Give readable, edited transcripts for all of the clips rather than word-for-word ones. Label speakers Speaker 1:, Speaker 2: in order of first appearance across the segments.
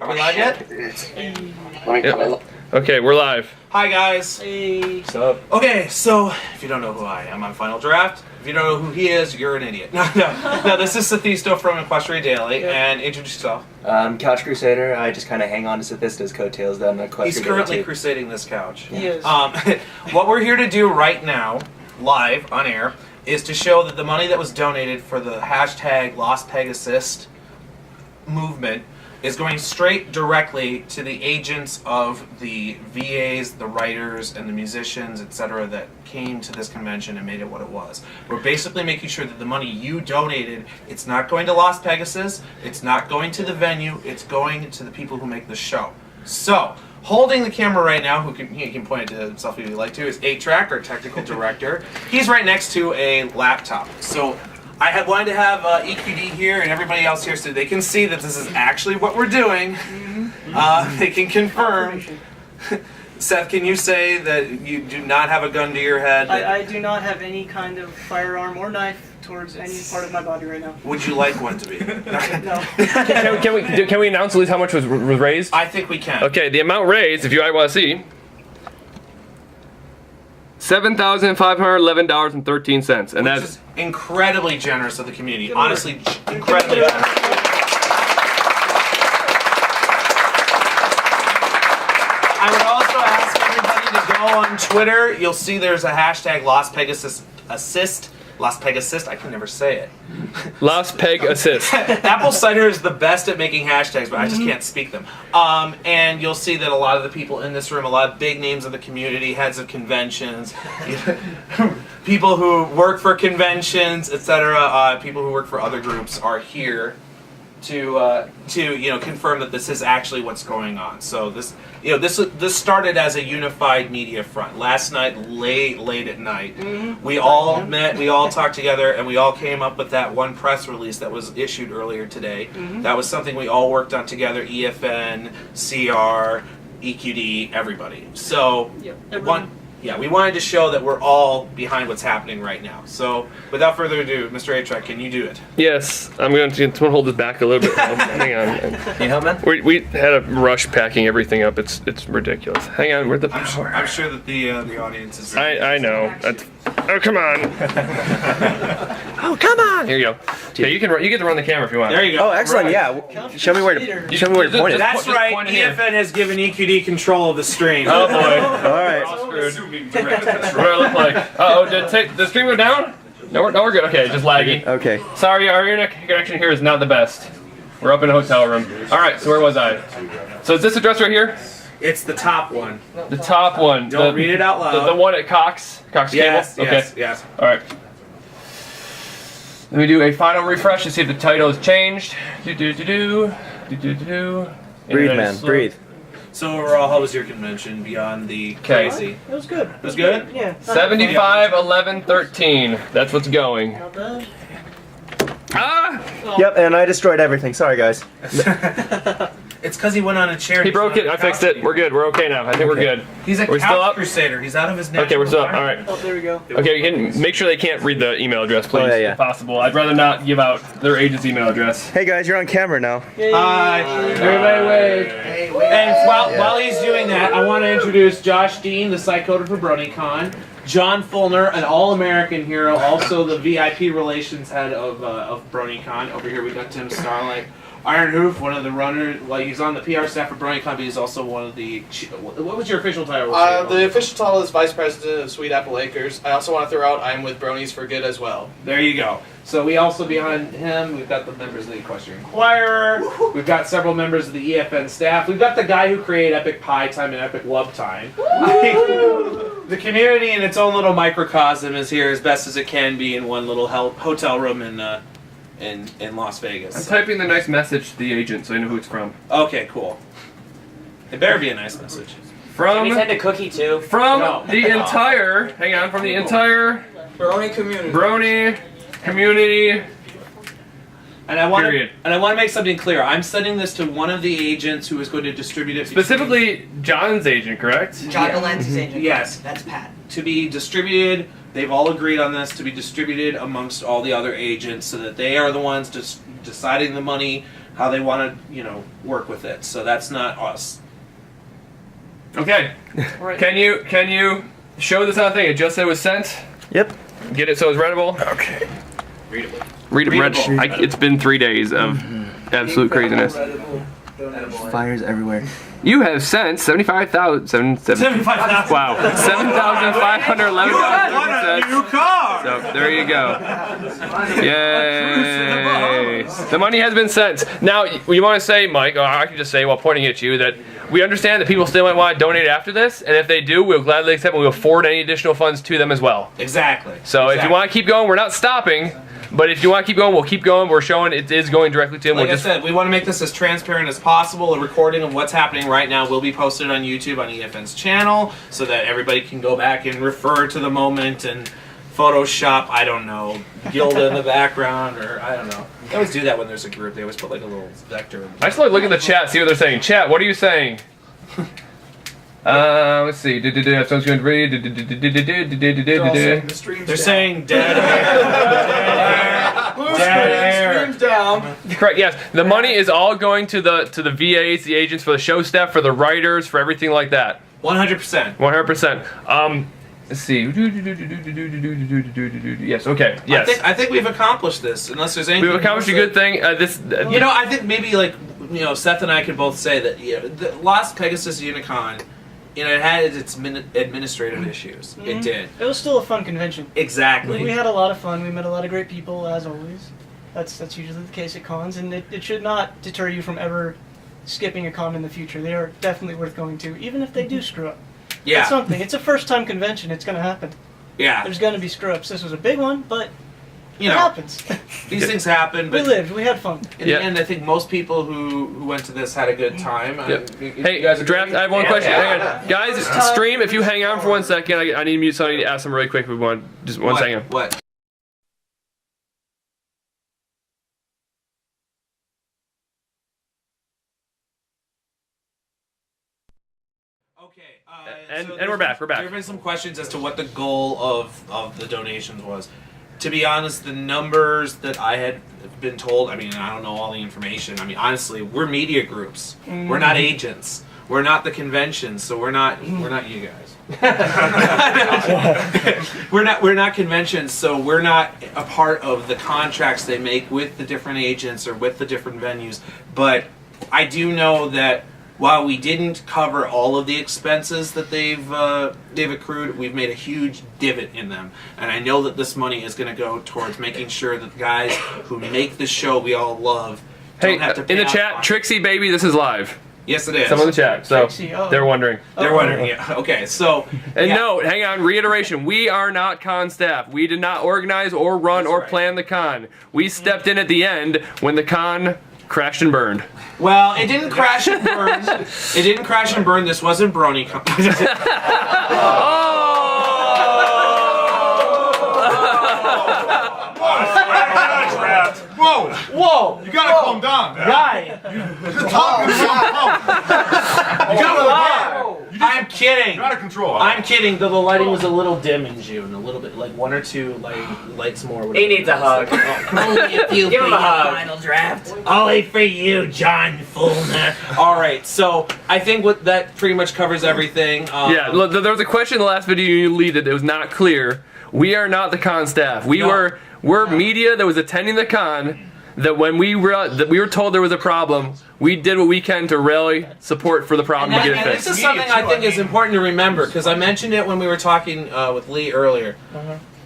Speaker 1: Are we live yet?
Speaker 2: Yep. Okay, we're live.
Speaker 1: Hi guys.
Speaker 3: Hey.
Speaker 2: What's up?
Speaker 1: Okay, so if you don't know who I am, I'm Final Draft. If you don't know who he is, you're an idiot. No, this is Sethisto from Equestria Daily, and introduce yourself.
Speaker 4: Couch Crusader. I just kind of hang on to Sethisto's coattails down the Equestria
Speaker 1: He's currently
Speaker 4: Daily
Speaker 1: crusading this couch.
Speaker 3: He is.
Speaker 1: What we're here to do right now, live on air, is to show that the money that was donated for the hashtag Lost Pegasus movement is going straight directly to the agents of the VAs, the writers, and the musicians, etc. that came to this convention and made it what it was. We're basically making sure that the money you donated, it's not going to Lost Pegasus, it's not going to the venue, it's going to the people who make the show. So, holding the camera right now, he can point it to himself if he'd like to, is 8-Track, our technical director. He's right next to a laptop. So, I had wanted to have EQD here and everybody else here so they can see that this is actually what we're doing. They can confirm. Seth, can you say that you do not have a gun to your head?
Speaker 3: I do not have any kind of firearm or knife towards any part of my body right now.
Speaker 1: Would you like one to be?
Speaker 3: No.
Speaker 2: Can we announce at least how much was raised?
Speaker 1: I think we can.
Speaker 2: Okay, the amount raised, if you want to see, $7,511.13, and
Speaker 1: Which
Speaker 2: that's
Speaker 1: is incredibly generous of the community. Honestly, incredibly generous. I would also ask everybody to go on Twitter. You'll see there's a hashtag Lost Pegasus Assist. Lost Peg Assist, I can never say it.
Speaker 2: Lost Peg Assist.
Speaker 1: Apple Cider is the best at making hashtags, but I just can't speak them. And you'll see that a lot of the people in this room, a lot of big names of the community, heads of conventions, people who work for conventions, etc., people who work for other groups are here to confirm that this is actually what's going on. So this started as a unified media front. Last night, late at night, we all met, we all talked together, and we all came up with that one press release that was issued earlier today. That was something we all worked on together: EFN, CR, EQD, everybody. So we wanted to show that we're all behind what's happening right now. So, without further ado, Mr. A-Track, can you do it?
Speaker 2: Yes, I'm going to hold this back a little bit. Hang on.
Speaker 4: Can you help, man?
Speaker 2: We had a rush packing everything up. It's ridiculous. Hang on, where'd the
Speaker 1: I'm sure that the audience is.
Speaker 2: I know. Oh, come on. Oh, come on. Here you go. Okay, you get to run the camera if you want.
Speaker 1: There you go.
Speaker 4: Oh, excellent!
Speaker 1: Right.
Speaker 4: Yeah. Show me where to point it.
Speaker 1: That's
Speaker 2: Just
Speaker 1: right.
Speaker 2: point it here.
Speaker 1: EFN has given EQD control of the stream.
Speaker 2: Oh boy.
Speaker 4: All right.
Speaker 2: What do I look like? Uh-oh, did the screen go down? No, we're good. Okay, just laggy.
Speaker 4: Okay.
Speaker 2: Sorry, our internet connection here is not the best. We're up in a hotel room. All right, so where was I? So is this address right here?
Speaker 1: It's the top one.
Speaker 2: The top one.
Speaker 1: Don't read it out loud.
Speaker 2: The one at Cox
Speaker 1: Yes,
Speaker 2: Cable?
Speaker 1: yes,
Speaker 2: Okay.
Speaker 1: yes.
Speaker 2: All right. Let me do a final refresh to see if the title has changed. Do.
Speaker 4: Breathe, man. Breathe.
Speaker 1: So overall, how was your convention beyond the crazy?
Speaker 3: It was good.
Speaker 1: It was good?
Speaker 3: Yeah.
Speaker 2: 75, 11, 13. That's what's going.
Speaker 3: Not bad.
Speaker 2: Ah!
Speaker 4: Yep, and I destroyed everything. Sorry, guys.
Speaker 1: It's because he went on a chair.
Speaker 2: He broke it. I fixed it. We're good. We're okay now. I think we're good.
Speaker 1: He's a
Speaker 2: We're still
Speaker 1: couch
Speaker 2: up?
Speaker 1: crusader. He's out of his natural
Speaker 2: Okay, we're still up. All right.
Speaker 3: Oh, there we go.
Speaker 2: Okay, you can make sure they can't read the email address, please,
Speaker 4: yeah.
Speaker 2: if possible. I'd rather not give out their agent's email address.
Speaker 4: Hey, guys, you're on camera now.
Speaker 3: Yay.
Speaker 1: Hi.
Speaker 2: Everybody wave.
Speaker 1: And while he's doing that, I want to introduce Josh Dean, the site coder for BronyCon. John Fulner, an all-American hero, also the VIP relations head of BronyCon. Over here we got Tim Starlight. Iron Hoof, one of the runners. Well, he's on the PR staff for BronyCon, but he's also one of the. What was your official title?
Speaker 5: The official title is Vice President of Sweet Apple Acres. I also want to throw out I'm with Bronies for Good as well.
Speaker 1: There you go. So we also behind him, we've got the members of the Equestrian Choir. We've got several members of the EFN staff. We've got the guy who created Epic Pie Time and Epic Love Time. The community in its own little microcosm is here as best as it can be in one little hotel room in Las Vegas.
Speaker 2: I'm typing the nice message to the agent so I know who it's from.
Speaker 1: Okay, cool. It better be a nice message.
Speaker 2: From
Speaker 6: Can we send a cookie too?
Speaker 2: from the entire
Speaker 5: Brony community.
Speaker 2: Brony community.
Speaker 1: And I want
Speaker 2: Period.
Speaker 1: to make something clear. I'm sending this to one of the agents who is going to distribute it.
Speaker 2: Specifically, John's agent, correct?
Speaker 6: John Delancey's agent.
Speaker 1: Yes.
Speaker 6: That's Pat.
Speaker 1: To be distributed. They've all agreed on this to be distributed amongst all the other agents so that they are the ones just deciding the money how they want to, work with it. So that's not us.
Speaker 2: Okay.
Speaker 3: Right.
Speaker 2: Can you show this other thing? It just said it was sent.
Speaker 4: Yep.
Speaker 2: Get it so it's readable.
Speaker 4: Okay.
Speaker 1: Readable.
Speaker 2: Readable. It's been 3 days of absolute craziness.
Speaker 4: Fires everywhere.
Speaker 2: You have sent 75,000.
Speaker 1: 75,000.
Speaker 2: Wow. 7,511.
Speaker 1: New car.
Speaker 2: So there you go. Yay! The money has been sent. Now you want to say, Mike, or I can just say while pointing at you that we understand that people still might want to donate after this, and if they do, we'll gladly accept and we'll forward any additional funds to them as well.
Speaker 1: Exactly.
Speaker 2: So if you want to keep going, we're not stopping. But if you want to keep going, we'll keep going. We're showing it is going directly to them.
Speaker 1: Like I said, we want to make this as transparent as possible. A recording of what's happening right now will be posted on YouTube on EFN's channel so that everybody can go back and refer to the moment and Photoshop, I don't know, Gilda in the background, or I don't know. They always do that when there's a group. They always put like a little vector.
Speaker 2: I just like look at the chat, see what they're saying. Chat, what are you saying? Let's see. Someone's going to read.
Speaker 1: They're saying dead air. Dead air.
Speaker 5: Down.
Speaker 2: Correct. Yes, the money is all going to the VAs, the agents, for the show staff, for the writers, for everything like that.
Speaker 1: 100%.
Speaker 2: 100%. Let's see. Yes. Okay. Yes.
Speaker 1: I think we've accomplished this. Unless there's anything.
Speaker 2: We've accomplished a good thing.
Speaker 1: I think maybe Seth and I could both say that the Las Pegasus Unicon, it had its administrative issues.
Speaker 3: Mm-hmm.
Speaker 1: It did.
Speaker 3: It was still a fun convention.
Speaker 1: Exactly.
Speaker 3: We had a lot of fun. We met a lot of great people, as always. That's usually the case at cons, and it should not deter you from ever skipping a con in the future. They are definitely worth going to, even if they do screw up.
Speaker 1: Yeah.
Speaker 3: It's something. It's a first-time convention. It's going to happen.
Speaker 1: Yeah.
Speaker 3: There's going to be screw-ups. This was a big one, but it
Speaker 1: know,
Speaker 3: happens.
Speaker 1: These things happen,
Speaker 3: We
Speaker 1: but
Speaker 3: lived. We had fun.
Speaker 1: in the end, I think most people who went to this had a good time.
Speaker 2: Yep. Hey,
Speaker 1: you guys
Speaker 2: draft. I have one question. Hang on. Guys, stream. If you hang on for 1 second, I need to mute somebody to ask them really quick. If we want, just one second.
Speaker 1: What? Okay,
Speaker 2: And we're back. We're back.
Speaker 1: There have been some questions as to what the goal of the donations was. To be honest, the numbers that I had been told, I don't know all the information. Honestly, we're media groups. We're not agents. We're not the convention, so we're not you guys. we're not conventions, so we're not a part of the contracts they make with the different agents or with the different venues. But I do know that while we didn't cover all of the expenses that they've accrued, we've made a huge divot in them. And I know that this money is going to go towards making sure that the guys who make the show we all love don't have to pay
Speaker 2: in the
Speaker 1: out
Speaker 2: chat,
Speaker 1: fines.
Speaker 2: Trixie Baby, this is live.
Speaker 1: Yes, it is.
Speaker 2: Some in the chat, so
Speaker 3: Trixie, oh.
Speaker 2: they're wondering.
Speaker 1: They're wondering, yeah. Okay, so...
Speaker 2: And
Speaker 1: yeah.
Speaker 2: note, hang on, reiteration, we are not con staff. We did not organize or run or plan the con. We stepped in at the end when the con crashed and burned.
Speaker 1: Well, it didn't crash and burn. It didn't crash and burn. This wasn't brony.
Speaker 6: Whoa!
Speaker 1: Whoa!
Speaker 6: You gotta calm down.
Speaker 1: Guy!
Speaker 6: You're talking so
Speaker 1: You I'm kidding.
Speaker 6: You're out of control.
Speaker 1: I'm kidding. The lighting was a little dim in June. A little bit, like one or two lights more.
Speaker 4: He needs a hug.
Speaker 1: Only a few
Speaker 4: Give
Speaker 1: for
Speaker 4: him a
Speaker 1: your
Speaker 4: hug.
Speaker 1: final draft. Only for you, John Fulner. All right, so I think that pretty much covers everything.
Speaker 2: Yeah, look, there was a question in the last video you leaded that was not clear. We are not the con staff. We're media that was attending the con. That when we were told there was a problem, we did what we can to rally support for the problem to get it
Speaker 1: and
Speaker 2: fixed.
Speaker 1: this is something I think is important to remember because I mentioned it when we were talking with Lee earlier.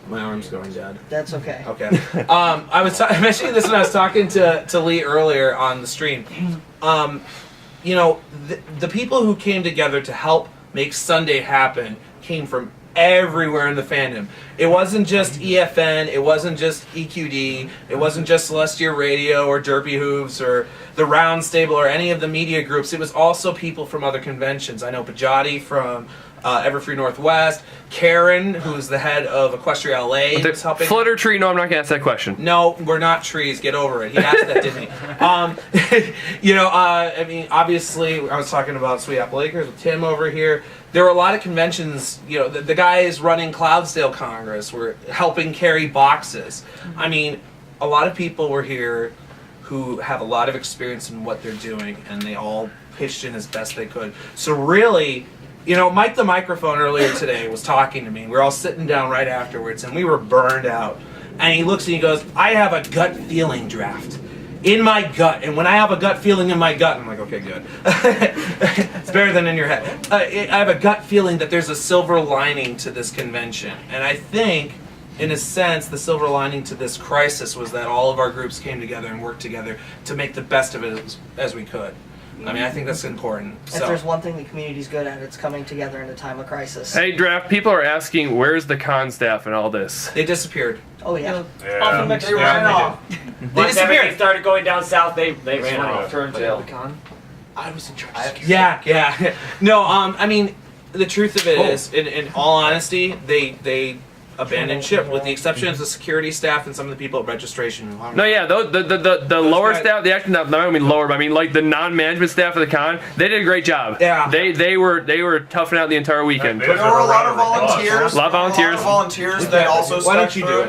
Speaker 1: My arm's going dead.
Speaker 3: That's okay.
Speaker 1: Okay. I was mentioning this when I was talking to Lee earlier on the stream. You know, the people who came together to help make Sunday happen came from everywhere in the fandom. It wasn't just EFN, it wasn't just EQD, it wasn't just Celestia Radio or Derpy Hooves or the Round Stable or any of the media groups. It was also people from other conventions. I know Pajati from Everfree Northwest, Karen, who's the head of Equestria LA, was helping.
Speaker 2: Flutter Tree, no, I'm not going to ask that question.
Speaker 1: No, we're not trees. Get over it. He asked that, didn't he? You know, I mean, obviously, I was talking about Sweet Apple Acres with Tim over here. There were a lot of conventions. You know, the guys running Cloudsdale Congress were helping carry boxes. I mean, a lot of people were here who have a lot of experience in what they're doing, and they all pitched in as best they could. So really, you know, Mike the microphone earlier today was talking to me. We were all sitting down right afterwards, and we were burned out. And he looks and he goes, I have a gut feeling, Draft. In my gut. And when I have a gut feeling in my gut, I'm like, okay, good. It's better than in your head. I have a gut feeling that there's a silver lining to this convention. And I think, in a sense, the silver lining to this crisis was that all of our groups came together and worked together to make the best of it as we could. I mean, I think that's important.
Speaker 7: If there's one thing the community's good at, it's coming together in a time of crisis.
Speaker 2: Hey, Draft, people are asking, where's the con staff and all this?
Speaker 1: They disappeared.
Speaker 7: Oh, yeah.
Speaker 3: Off in Mexico.
Speaker 6: They ran off.
Speaker 1: They disappeared.
Speaker 8: They started going down south, they ran off.
Speaker 5: Turned tail.
Speaker 1: I was in charge. Yeah. No, I mean, the truth of it is, in all honesty, they abandoned ship, with the exception of the security staff and some of the people at registration.
Speaker 2: No, yeah, the lower staff, they actually not I mean lower, but I mean like the non-management staff of the con, they did a great job.
Speaker 1: Yeah.
Speaker 2: They were toughing out the entire weekend.
Speaker 6: They
Speaker 9: There were a lot of volunteers.
Speaker 2: A lot of volunteers.
Speaker 9: That also
Speaker 1: Why don't
Speaker 9: stuck
Speaker 1: you do
Speaker 9: through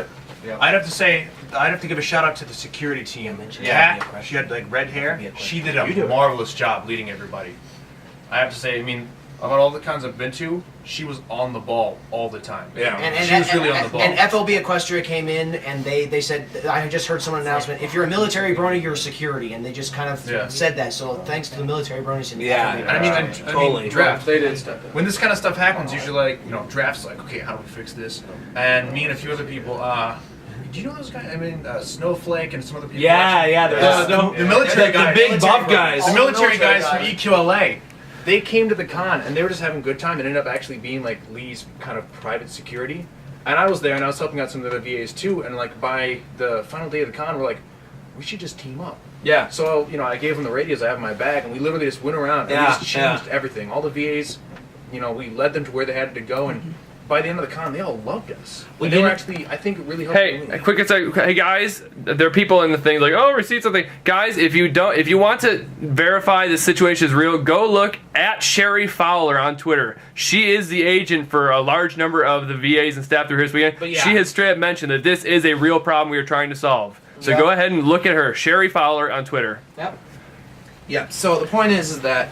Speaker 1: it?
Speaker 10: I'd have to say, I'd have to give a shout out to the security team. Kat, she had like red hair. She did a marvelous job leading everybody. I have to say, I mean, about all the cons I've been to, she was on the ball all the time.
Speaker 1: Yeah.
Speaker 10: She was really on the ball.
Speaker 9: And FLB Equestria came in and they said, I just heard someone announcement, if you're a military brony, you're a security. And they just kind of said that. So thanks to the military bronies and
Speaker 1: Yeah.
Speaker 9: FLB.
Speaker 10: And I mean,
Speaker 1: Totally.
Speaker 10: Draft.
Speaker 5: They did step in.
Speaker 10: When this kind of stuff happens, usually like, you know, Draft's like, okay, how do we fix this? And me and a few other people, do you know those guys? I mean, Snowflake and some other people.
Speaker 1: Yeah,
Speaker 10: The military
Speaker 1: the
Speaker 10: guys.
Speaker 1: big buff guys.
Speaker 10: The military guys from
Speaker 9: guys.
Speaker 10: EQLA, they came to the con and they were just having a good time. It ended up actually being like Lee's kind of private security. And I was there and I was helping out some of the VAs too. And like by the final day of the con, we're like, we should just team up.
Speaker 1: Yeah.
Speaker 10: So, you know, I gave them the radios I have in my bag and we literally just went around and we just changed everything. All the VAs, you know, we led them to where they had to go, and by the end of the con, they all loved us.
Speaker 1: Well,
Speaker 10: They
Speaker 1: you
Speaker 10: were
Speaker 1: know-
Speaker 10: actually, I think, it really helped.
Speaker 2: Hey, a quick insight. Hey guys, there are people in the thing like, oh, receipts something. Guys, if you want to verify the situation is real, go look at Sherry Fowler on Twitter. She is the agent for a large number of the VAs and staff through here this weekend.
Speaker 1: But yeah.
Speaker 2: She has straight up mentioned that this is a real problem we are trying to solve. So go ahead and look at her, Sherry Fowler on Twitter.
Speaker 9: Yep.
Speaker 1: Yeah. So the point is that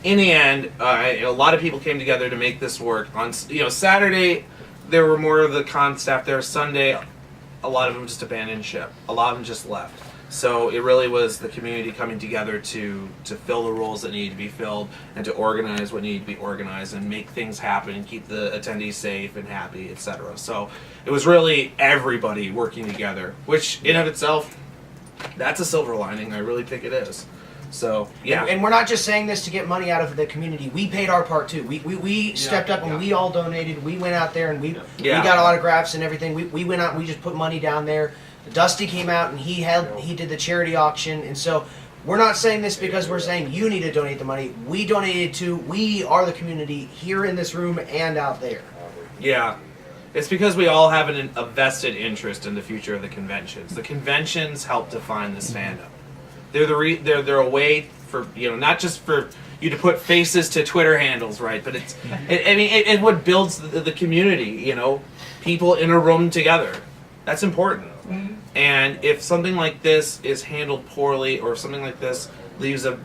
Speaker 1: in the end, a lot of people came together to make this work. On Saturday, there were more of the con staff there. Sunday, a lot of them just abandoned ship. A lot of them just left. So it really was the community coming together to fill the roles that needed to be filled and to organize what needed to be organized and make things happen and keep the attendees safe and happy, etc. So it was really everybody working together, which in of itself, that's a silver lining. I really think it is. So yeah.
Speaker 9: And we're not just saying this to get money out of the community. We paid our part too. We stepped up and we all donated. We went out there and we got autographs and everything. We went out and we just put money down there. Dusty came out and he did the charity auction. And so we're not saying this because we're saying you need to donate the money. We donated too. We are the community here in this room and out there.
Speaker 1: Yeah. It's because we all have a vested interest in the future of the conventions. The conventions help define this fandom. They're they're a way for, not just for you to put faces to Twitter handles, right? But it's what builds the community. People in a room together. That's important. Mm-hmm. And if something like this is handled poorly, or if something like this leaves a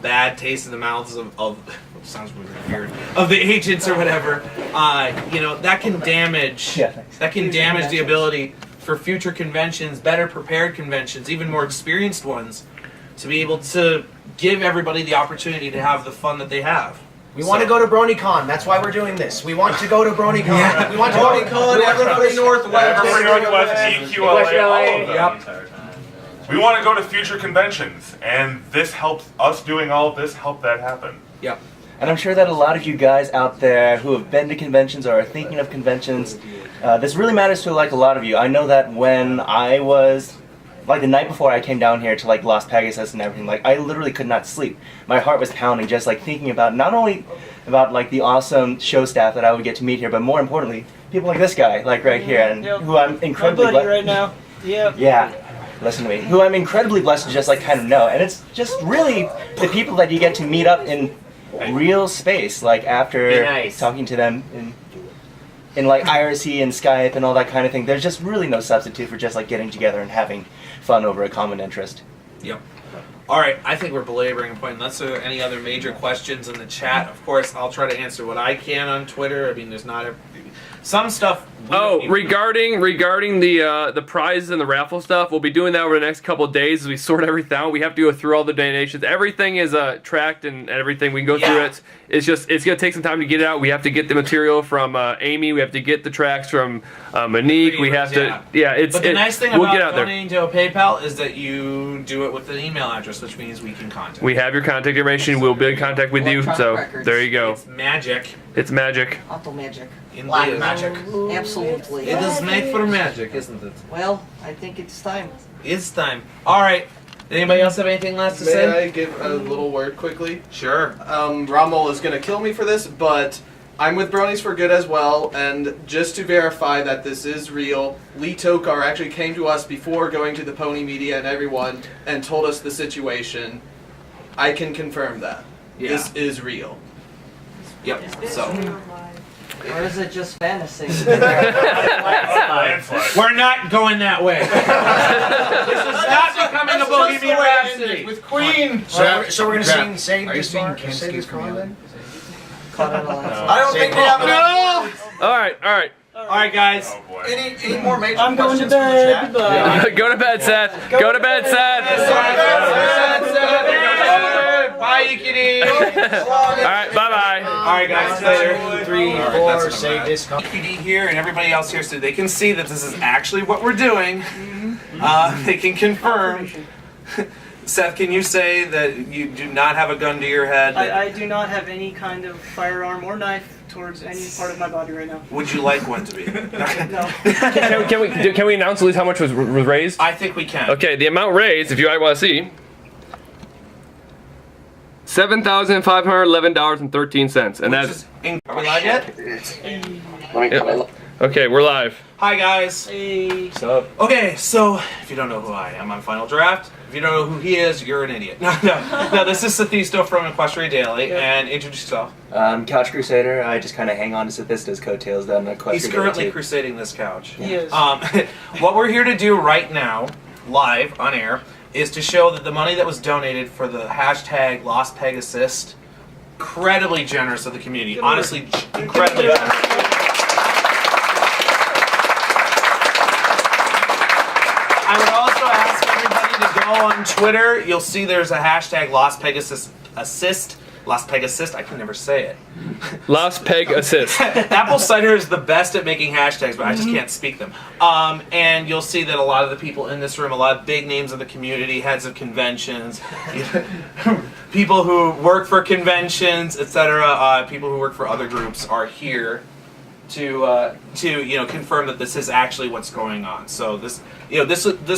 Speaker 1: bad taste in the mouths of sounds really weird, of the agents or whatever, that can damage the ability for future conventions, better prepared conventions, even more experienced ones, to be able to give everybody the opportunity to have the fun that they have.
Speaker 9: We want to go to BronyCon. That's why we're doing this. We want to go to BronyCon.
Speaker 1: Yeah.
Speaker 9: We want to go to BronyCon. Everybody Northwest.
Speaker 6: Everybody Northwest, EQLA, all of them.
Speaker 1: Yep.
Speaker 6: We want to go to future conventions, and this helps us doing all of this help that happen.
Speaker 1: Yep.
Speaker 4: And I'm sure that a lot of you guys out there who have been to conventions or are thinking of conventions, this really matters to a lot of you. I know that when I was, the night before I came down here to Las Pegasus and everything, I literally could not sleep. My heart was pounding just thinking about, not only about the awesome show staff that I would get to meet here, but more importantly, people like this guy, right here, and who I'm incredibly
Speaker 3: My buddy right now. Yep.
Speaker 4: Yeah. Listen to me. Who I'm incredibly blessed to just kind of know. And it's just really the people that you get to meet up in real space, after talking to them. in like IRC and Skype and all that kind of thing. There's just really no substitute for just like getting together and having fun over a common interest.
Speaker 1: Yep. All right, I think we're belaboring a point. Unless there are any other major questions in the chat, of course, I'll try to answer what I can on Twitter. I mean, there's not some stuff.
Speaker 2: Regarding the prizes and the raffle stuff, we'll be doing that over the next couple of days as we sort everything out. We have to go through all the donations. Everything is tracked and everything. We can go through it. It's gonna take some time to get it out. We have to get the material from Amy. We have to get the tracks from Monique. We have to.
Speaker 1: But the nice thing about donating to a PayPal is that you do it with an email address, which means we can contact.
Speaker 2: We have your contact information. We'll be in contact with you. So there you go.
Speaker 1: It's magic.
Speaker 2: It's magic.
Speaker 7: Auto magic.
Speaker 1: Black magic.
Speaker 7: Absolutely.
Speaker 1: It is made for magic, isn't it?
Speaker 7: Well, I think it's time.
Speaker 1: It's time. All right. Anybody else have anything last to say?
Speaker 5: May I give a little word quickly?
Speaker 1: Sure.
Speaker 5: Rommel is going to kill me for this, but I'm with Bronies for Good as well, and just to verify that this is real, Lee Tokar actually came to us before going to the Pony Media and everyone and told us the situation. I can confirm that.
Speaker 1: Yeah.
Speaker 5: This is real.
Speaker 1: Yep. So.
Speaker 7: Or is it just fantasy?
Speaker 1: We're not going that way. This is not becoming a Bohemian Rhapsody.
Speaker 9: With Queen. So we're gonna sing "Save This Bar," "Save This Con" then? I don't think we have enough.
Speaker 2: All right.
Speaker 1: All right, guys.
Speaker 6: Oh boy.
Speaker 9: Any more major
Speaker 3: I'm going to
Speaker 9: questions from the
Speaker 3: bed.
Speaker 9: chat?
Speaker 3: Goodbye.
Speaker 2: Go to bed, Seth. Go to bed, Seth.
Speaker 1: Bye, Kitty.
Speaker 2: All right, bye-bye.
Speaker 1: All right, guys. See you later.
Speaker 9: 3, 4, save this con.
Speaker 1: Kitty here and everybody else here, so they can see that this is actually what we're doing. They can confirm. Seth, can you say that you do not have a gun to your head?
Speaker 3: I do not have any kind of firearm or knife towards any part of my body right now.
Speaker 1: Would you like one to be?
Speaker 3: No.
Speaker 2: Can we announce at least how much was raised?
Speaker 1: I think we can.
Speaker 2: Okay, the amount raised, if you want to see, $7,511.13, and that's.
Speaker 1: Are we live yet?
Speaker 2: Yep. Okay, we're live.
Speaker 1: Hi guys.
Speaker 3: Hey.
Speaker 4: What's up?
Speaker 1: Okay, so if you don't know who I am, I'm Final Draft. If you don't know who he is, you're an idiot. No, this is Sethisto from Equestria Daily, and introduce yourself.
Speaker 4: Couch Crusader. I just kind of hang on to Sethisto's coattails down the Equestria.
Speaker 1: He's currently
Speaker 4: Daily
Speaker 1: crusading this couch.
Speaker 3: He is.
Speaker 1: What we're here to do right now, live on air, is to show that the money that was donated for the hashtag Lost Peg Assist, incredibly generous of the community. Honestly, incredibly generous. I would also ask everybody to go on Twitter. You'll see there's a hashtag Lost Peg Assist. Lost Peg Assist. I can never say it.
Speaker 2: Lost Peg Assist.
Speaker 1: Apple Cider is the best at making hashtags, but I just can't speak them. And you'll see that a lot of the people in this room, a lot of big names of the community, heads of conventions, people who work for conventions, etc., people who work for other groups are here to confirm that this is actually what's going on. So this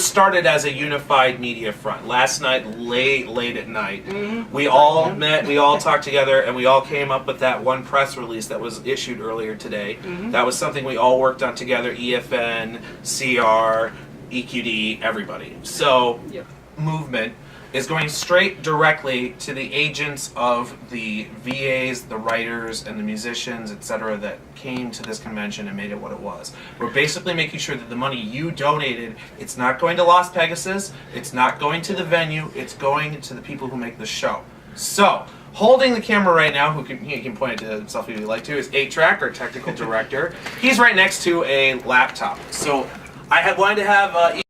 Speaker 1: started as a unified media front. Last night, late at night, we all met, we all talked together, and we all came up with that one press release that was issued earlier today. That was something we all worked on together. EFN, CR, EQD, everybody. So movement is going straight directly to the agents of the VAs, the writers, and the musicians, etc., that came to this convention and made it what it was. We're basically making sure that the money you donated, it's not going to Las Pegasus, it's not going to the venue, it's going to the people who make the show. So, holding the camera right now, he can point it to himself if he'd like to, is 8-Track, our technical director. He's right next to a laptop. So, I wanted to have